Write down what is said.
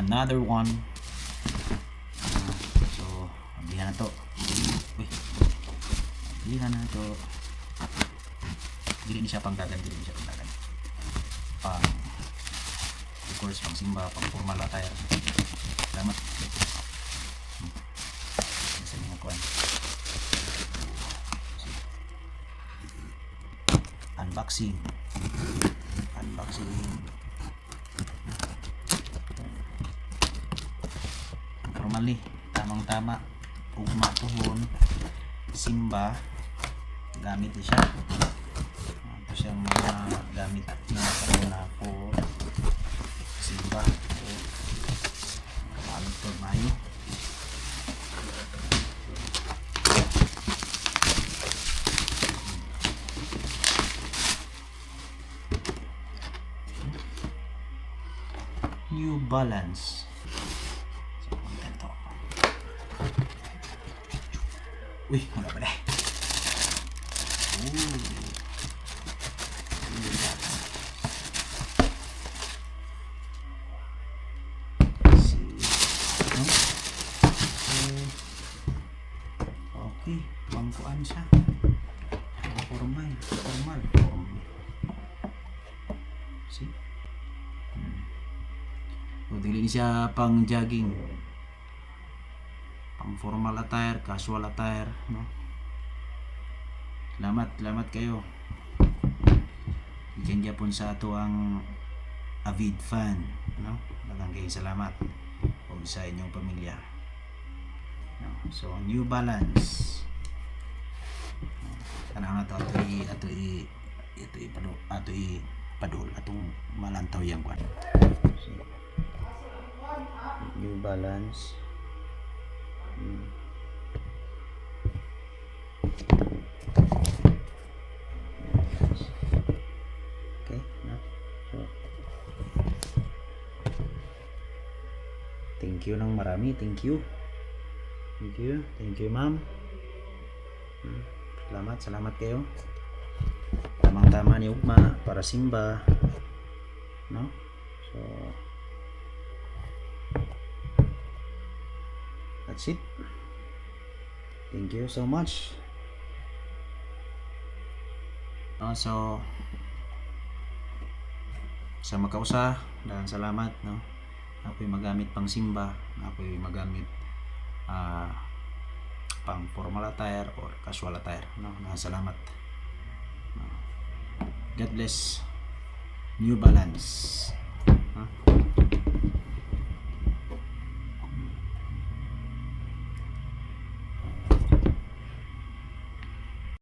another one. So bilihan na to. Uy, bilihan na to. Dili ni siya pangdagan, dili ni siya pangdagan. Of course, pang simba, pang formal attire. Salamat. Sa mga kuwan. Unboxing. Normally, tamang-tama. Ugma tuhon, simba, gamit din siya. Ito siyang mga gamit na corona po simba. Kapalit po mayo. New Balance. Uy, wala pa deh. Okay, pangkuan siya. Formal. See? So, dili siya pang jogging. Pang formal attire, casual attire, no? Salamat kayo. Diyan gyapon sa ato ang avid fan, no? Daghang kay salamat og sa inyong pamilya. No? So New Balance. Kana na to padol atong malantaw yang kwan. So, New Balance. Okay, no? So, thank you ng marami, thank you ma'am. Salamat kayo. Tamang-tama ni ugma para simba, no? So that's it. Thank you so much. So sa makausa, daghang salamat, no? Ako'y magamit pang simba, ako'y magamit pang formal attire or casual attire, no? Salamat. God bless. New Balance.